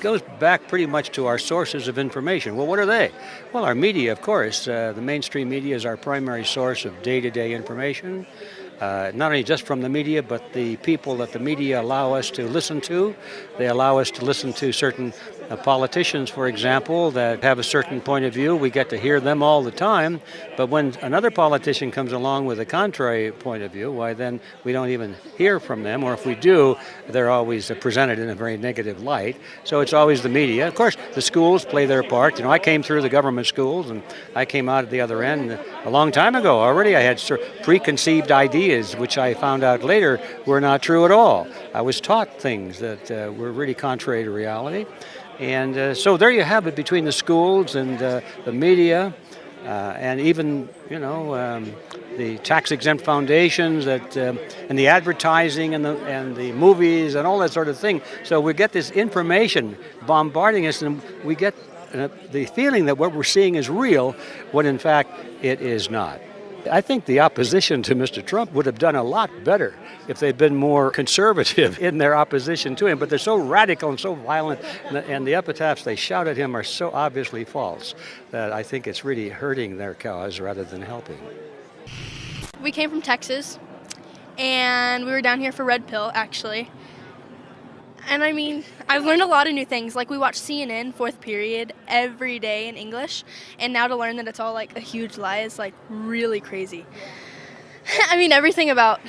goes back pretty much to our sources of information. Well, what are they? Well, our media, of course. The mainstream media is our primary source of day-to-day information. Not only just from the media, but the people that the media allow us to listen to. They allow us to listen to certain politicians, for example, that have a certain point of view. We get to hear them all the time. But when another politician comes along with a contrary point of view, why then we don't even hear from them. Or if we do, they're always presented in a very negative light. So it's always the media. Of course, the schools play their part. You know, I came through the government schools, and I came out at the other end a long time ago already. I had preconceived ideas, which I found out later were not true at all. I was taught things that were really contrary to reality. And so there you have it between the schools and the media and even, the tax-exempt foundations that and the advertising and the movies and all that sort of thing. So we get this information bombarding us, and we get the feeling that what we're seeing is real when in fact it is not. I think the opposition to Mr. Trump would have done a lot better if they'd been more conservative in their opposition to him, but they're so radical and so violent, and the epitaphs they shout at him are so obviously false that I think it's really hurting their cause rather than helping. We came from Texas, and we were down here for Red Pill, actually. And I mean, I've learned a lot of new things. Like, we watch CNN, fourth period, every day in English. And now to learn that it's all, like, a huge lie is, like, really crazy. I mean, everything about...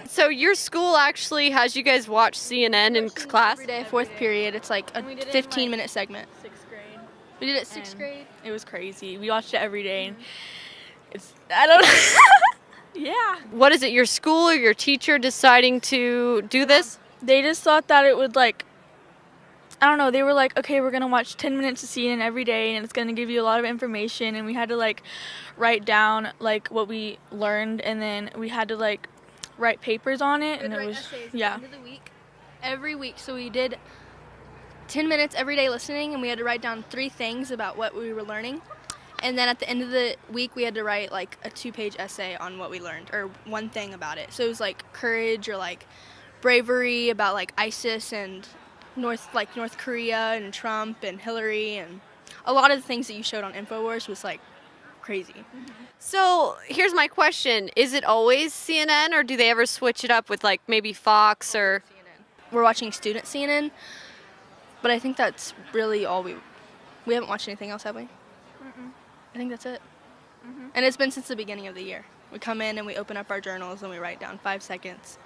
So your school actually has you guys watch CNN in class? Every day, fourth period. It's, like, a 15-minute segment. Sixth grade. We did it sixth grade? It was crazy. We watched it every day. And I don't know. Yeah. What is it, your school or your teacher deciding to do this? They just thought that it would, like, I don't know, they were like, okay, we're going to watch 10 minutes of CNN every day, and it's going to give you a lot of information, and we had to, like, write down, like, what we learned, and then we had to, like, write papers on it, and it was, yeah. At the end of the week, every week, so we did 10 minutes every day listening, and we had to write down 3 things about what we were learning, and then at the end of the week, we had to write, like, a 2-page essay on what we learned, or one thing about it. So it was, like, courage, or, like, bravery about, like, ISIS and North Korea and Trump and Hillary, and a lot of the things that you showed on Infowars was, like, crazy. So here's my question. Is it always CNN, or do they ever switch it up with, like, maybe Fox or... CNN. We're watching student CNN, but I think that's really all we haven't watched anything else, have we? Mm-mm. I think that's it. Mm-hmm. And it's been since the beginning of the year. We come in and we open up our journals and we write down 5 segments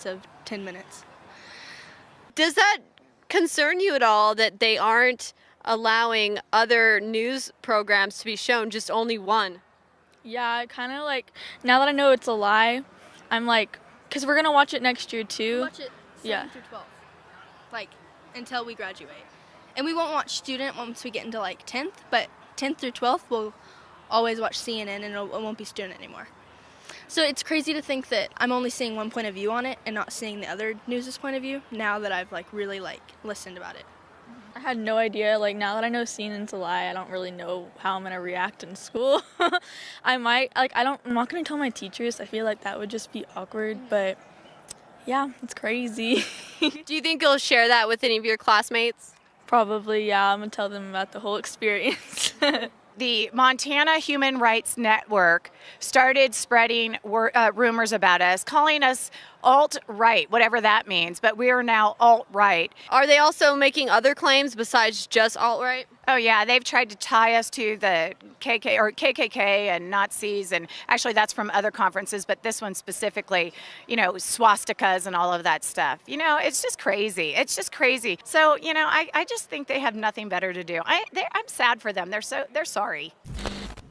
of 10 minutes. Does that concern you at all that they aren't allowing other news programs to be shown, just only one? Yeah, kind of like, now that I know it's a lie, I'm like, because we're going to watch it next year too. We'll watch it 7 through 12, like, until we graduate. And we won't watch student once we get into, like, 10th, but 10th through 12th we'll always watch CNN, and it won't be student anymore. So it's crazy to think that I'm only seeing one point of view on it and not seeing the other news' point of view now that I've, like, really, like, listened about it. I had no idea. Like, now that I know CNN's a lie, I don't really know how I'm going to react in school. I might, like, I'm not going to tell my teachers. I feel like that would just be awkward, but yeah, it's crazy. Do you think you'll share that with any of your classmates? Probably, yeah. I'm going to tell them about the whole experience. The Montana Human Rights Network started spreading rumors about us, calling us alt-right, whatever that means, but we are now alt-right. Are they also making other claims besides just alt-right? Oh yeah, they've tried to tie us to the KKK and Nazis, and actually that's from other conferences, but this one specifically, swastikas and all of that stuff. It's just crazy. It's just crazy. So, I just think they have nothing better to do. I'm sad for them. They're sorry.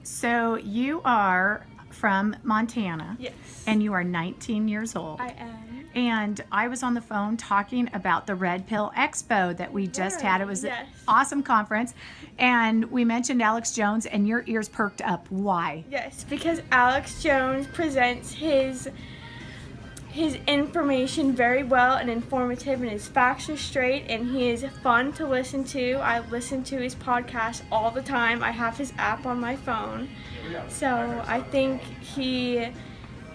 So you are from Montana. Yes. And you are 19 years old. I am. And I was on the phone talking about the Red Pill Expo that we just had. It was an awesome conference. And we mentioned Alex Jones, and your ears perked up. Why? Yes, because Alex Jones presents his information very well and informative, and his facts are straight, and he is fun to listen to. I listen to his podcast all the time. I have his app on my phone. So I think he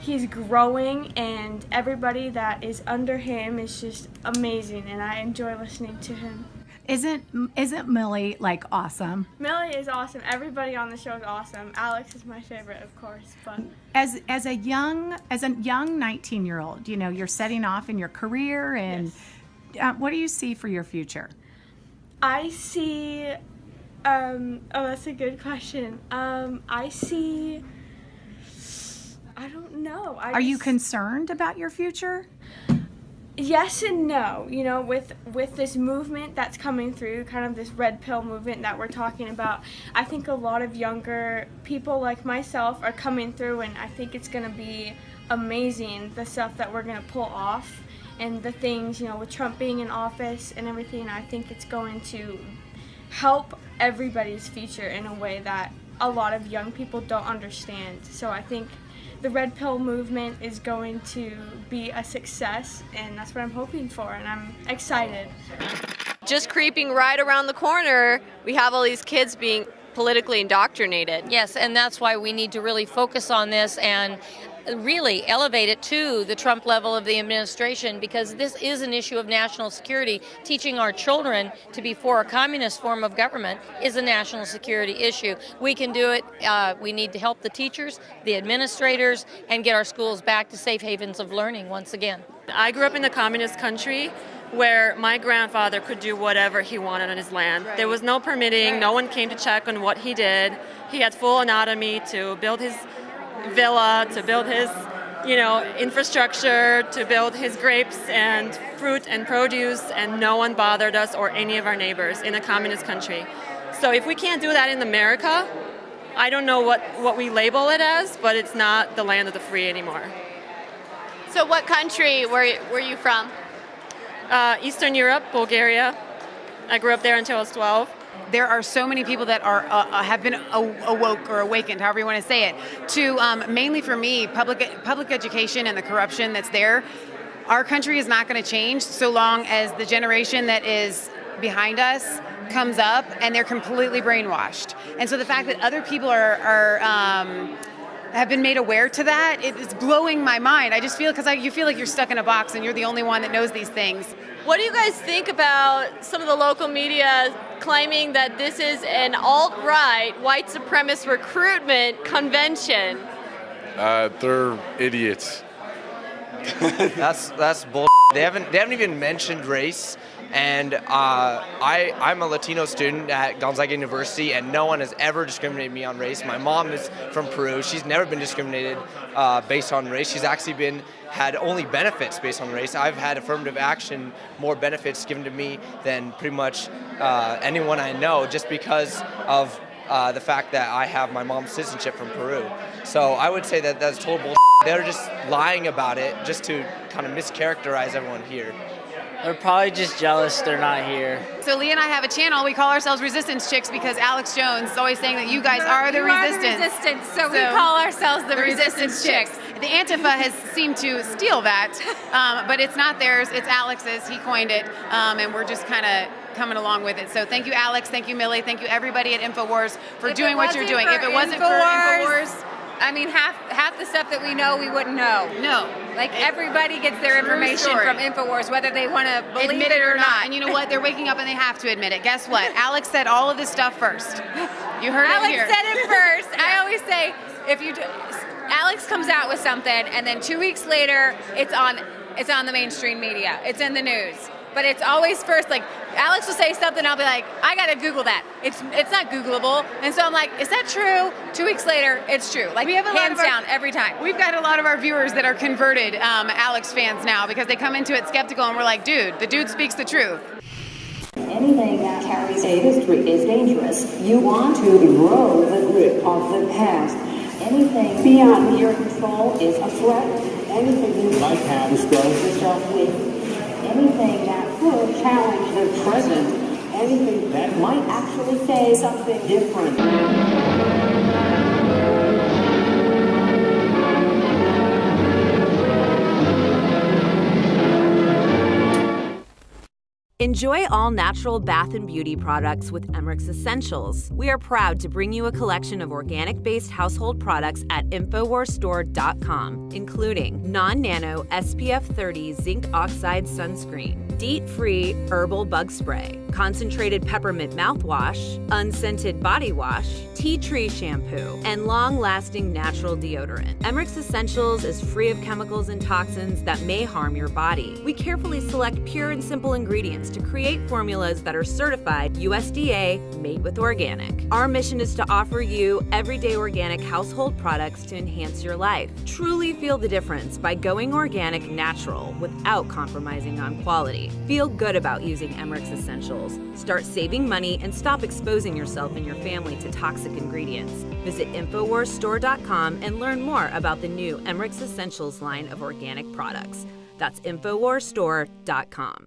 he's growing, and everybody that is under him is just amazing, and I enjoy listening to him. Isn't Millie like awesome? Millie is awesome. Everybody on the show is awesome. Alex is my favorite, of course, but As a young 19-year-old, you know, you're setting off in your career, and what do you see for your future? I see. That's a good question. I see. I don't know. Are you concerned about your future? Yes and no. You know, with this movement that's coming through, kind of this red pill movement that we're talking about, I think a lot of younger people like myself are coming through, and I think it's going to be amazing, the stuff that we're going to pull off and the things, you know, with Trump being in office and everything. I think it's going to help everybody's future in a way that a lot of young people don't understand. So I think the red pill movement is going to be a success, and that's what I'm hoping for, and I'm excited. Just creeping right around the corner, we have all these kids being politically indoctrinated. Yes, and that's why we need to really focus on this and really elevate it to the Trump level of the administration, because this is an issue of national security. Teaching our children to be for a communist form of government is a national security issue. We can do it. We need to help the teachers, the administrators, and get our schools back to safe havens of learning once again. I grew up in a communist country where my grandfather could do whatever he wanted on his land. There was no permitting. No one came to check on what he did. He had full autonomy to build his villa, to build his, infrastructure, to build his grapes and fruit and produce, and no one bothered us or any of our neighbors in a communist country. So if we can't do that in America, I don't know what we label it as, but it's not the land of the free anymore. So what country were you from? Eastern Europe, Bulgaria. I grew up there until I was 12. There are so many people that are have been awoke or awakened, however you want to say it, to mainly for me, public education and the corruption that's there. Our country is not going to change so long as the generation that is behind us comes up and they're completely brainwashed. And so the fact that other people have been made aware to that, it's blowing my mind. I just feel, because you feel like you're stuck in a box and you're the only one that knows these things. What do you guys think about some of the local media claiming that this is an alt-right white supremacist recruitment convention? They're idiots. That's bull. They haven't even mentioned race. And I'm a Latino student at Gonzaga University, and no one has ever discriminated me on race. My mom is from Peru. She's never been discriminated based on race. She's actually had only benefits based on race. I've had affirmative action, more benefits given to me than pretty much anyone I know, just because of the fact that I have my mom's citizenship from Peru. So I would say that that's total bullshit. They're just lying about it just to kind of mischaracterize everyone here. They're probably just jealous they're not here. So Leah and I have a channel. We call ourselves Resistance Chicks because Alex Jones is always saying that you guys are the resistance. So we call ourselves the Resistance Chicks. The Antifa has seemed to steal that, but it's not theirs. It's Alex's. He coined it, and we're just kind of coming along with it. So thank you, Alex. Thank you, Millie. Thank you, everybody at Infowars for doing what you're doing. If it wasn't for Infowars, I mean, half the stuff that we know, we wouldn't know. No. Like, everybody gets their information from Infowars, whether they want to believe admit it or not. And you know what? They're waking up and they have to admit it. Guess what? Alex said all of this stuff first. You heard it here. Alex said it first. I always say, Alex comes out with something, and then 2 weeks later, it's on the mainstream media. It's in the news. But it's always first, like, Alex will say something, I'll be like, I gotta Google that. It's not Googleable. And so I'm like, is that true? 2 weeks later, it's true. Like, we have hands down every time. We've got a lot of our viewers that are converted Alex fans now because they come into it skeptical and we're like, dude, the dude speaks the truth. Anything that carries a history is dangerous. You want to erode the grip of the past. Anything beyond your control is a threat. Anything you might have to struggle yourself with. Anything that could challenge the present, anything that might actually say something different. In Enjoy all natural bath and beauty products with Emmerich's Essentials. We are proud to bring you a collection of organic-based household products at InfowarsStore.com, including non-nano SPF 30 zinc oxide sunscreen, DEET-free herbal bug spray, concentrated peppermint mouthwash, unscented body wash, tea tree shampoo, and long-lasting natural deodorant. Emmerich's Essentials is free of chemicals and toxins that may harm your body. We carefully select pure and simple ingredients to create formulas that are certified USDA made with organic. Our mission is to offer you everyday organic household products to enhance your life. Truly feel the difference by going organic natural without compromising on quality. Feel good about using Emmerich's Essentials. Start saving money and stop exposing yourself and your family to toxic ingredients. Visit InfowarsStore.com and learn more about the new Emmerich's Essentials line of organic products. That's InfowarsStore.com.